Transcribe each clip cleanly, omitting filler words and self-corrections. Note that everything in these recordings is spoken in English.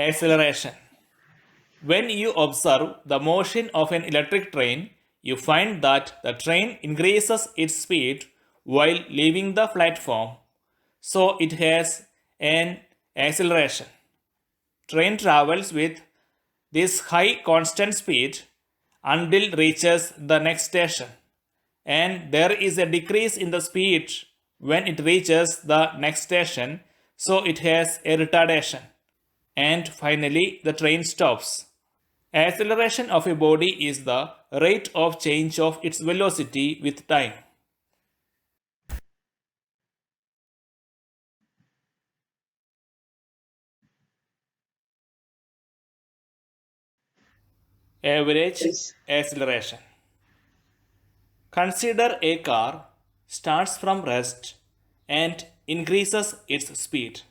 Acceleration. When you observe the motion of an electric train, you find that the train increases its speed while leaving the platform, so it has an acceleration. Train travels with this high constant speed until it reaches the next station, and there is a decrease in the speed when it reaches the next station, so it has a retardation. And finally, the train stops. Acceleration of a body is the rate of change of its velocity with time. Average Yes. acceleration. Consider a car starts from rest and increases its speed.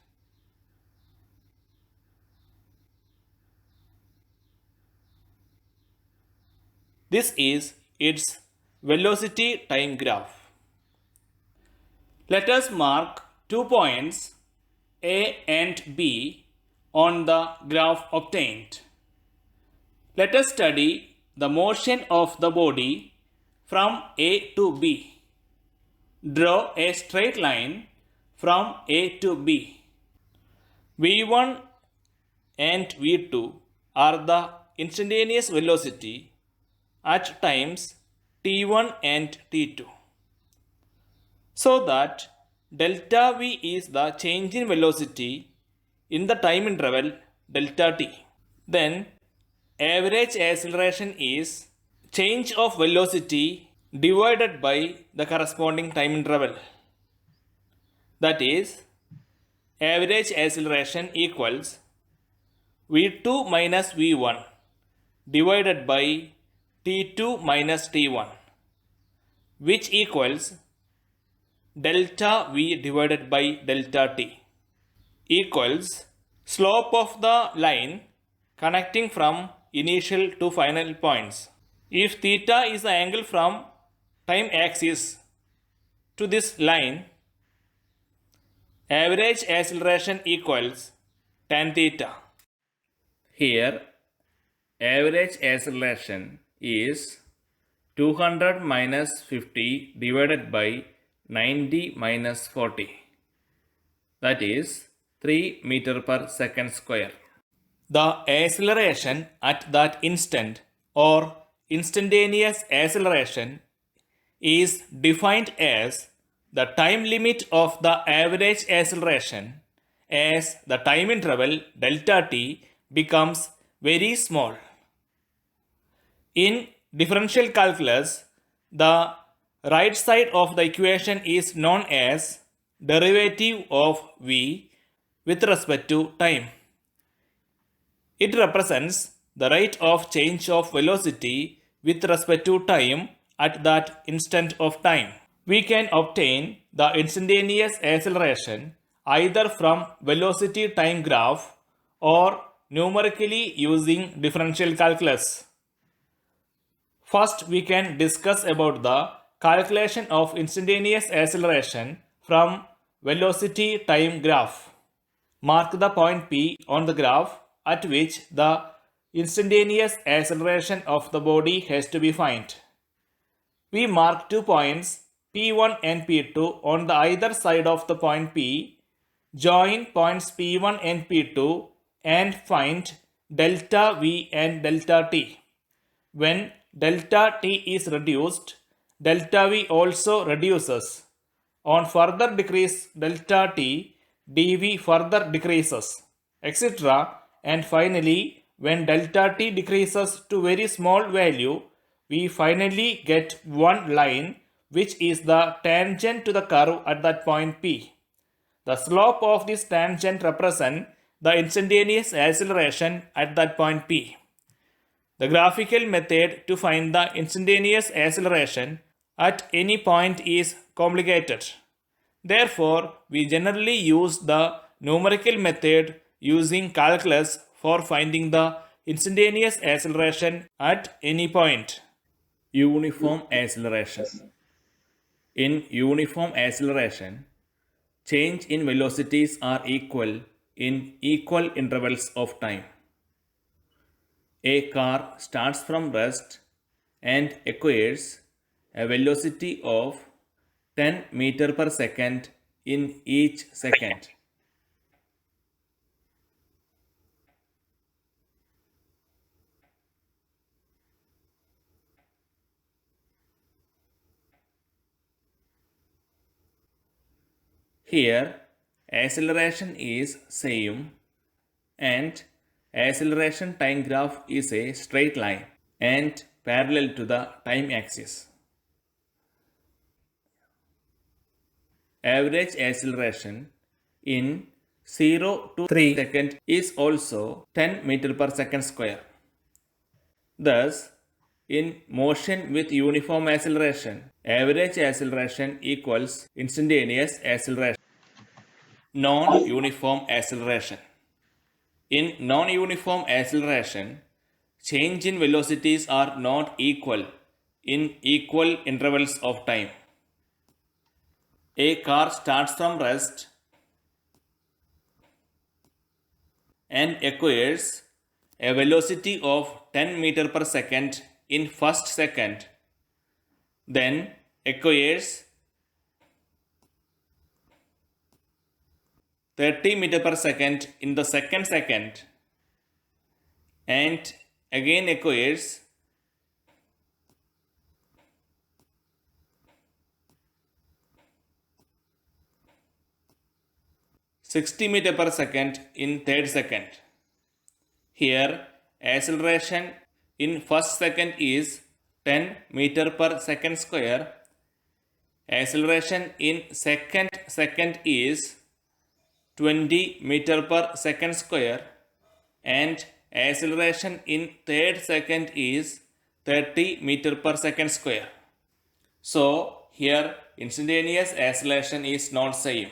This is its velocity time graph. Let us mark 2 points A and B on the graph obtained. Let us study the motion of the body from A to B. Draw a straight line from A to B. V1 and V2 are the instantaneous velocity at times t1 and t2. So that delta V is the change in velocity in the time interval delta t. Then average acceleration is change of velocity divided by the corresponding time interval. That is, average acceleration equals v2 minus v1 divided by t2 minus t1, which equals delta v divided by delta t, equals slope of the line connecting from initial to final points. If theta is the angle from time axis to this line, average acceleration equals tan theta. Here, average acceleration is 200 minus 50 divided by 90 minus 40. That is 3 meter per second square. The acceleration at that instant or instantaneous acceleration is defined as the time limit of the average acceleration as the time interval delta t becomes very small. In differential calculus, the right side of the equation is known as derivative of v with respect to time. It represents the rate of change of velocity with respect to time at that instant of time. We can obtain the instantaneous acceleration either from velocity time graph or numerically using differential calculus. First, we can discuss about the calculation of instantaneous acceleration from velocity time graph. Mark the point P on the graph at which the instantaneous acceleration of the body has to be found. We mark 2 points P1 and P2 on the either side of the point P, join points P1 and P2 and find delta V and delta T. When delta T is reduced, delta V also reduces. On further decrease delta T, dV further decreases, etc. And finally, when delta T decreases to very small value, we finally get one line which is the tangent to the curve at that point P. The slope of this tangent represents the instantaneous acceleration at that point P. The graphical method to find the instantaneous acceleration at any point is complicated. Therefore, we generally use the numerical method using calculus for finding the instantaneous acceleration at any point. Uniform acceleration. In uniform acceleration, change in velocities are equal in equal intervals of time. A car starts from rest and acquires a velocity of 10 meter per second in each second. Here, acceleration is same and acceleration time graph is a straight line and parallel to the time axis. Average acceleration in 0 to 3 seconds is also 10 meter per second square. Thus, in motion with uniform acceleration, average acceleration equals instantaneous acceleration. Non-uniform acceleration. In non-uniform acceleration, change in velocities are not equal in equal intervals of time. A car starts from rest and acquires a velocity of 10 meter per second in first second, then acquires 30 meter per second in the second, and again acquires 60 meter per second in third second. Here, acceleration in first second is 10 meter per second square. Acceleration in second is 20 meter per second square, and acceleration in third second is 30 meter per second square. So here instantaneous acceleration is not same.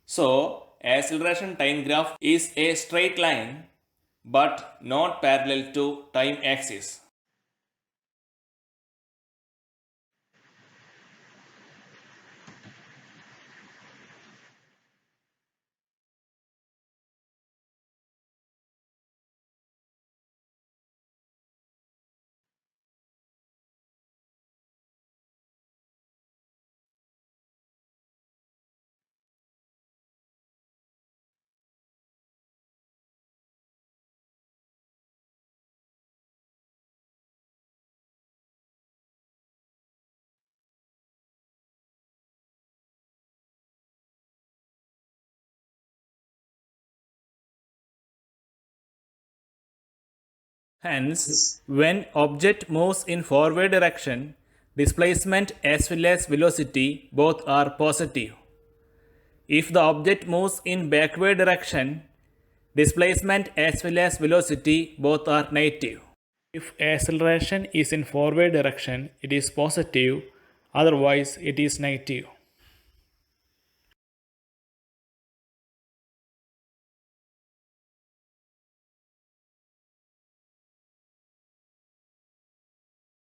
So acceleration time graph is a straight line but not parallel to time axis. Hence, when object moves in forward direction, displacement as well as velocity both are positive. If the object moves in backward direction, displacement as well as velocity both are negative. If acceleration is in forward direction, it is positive, otherwise it is negative.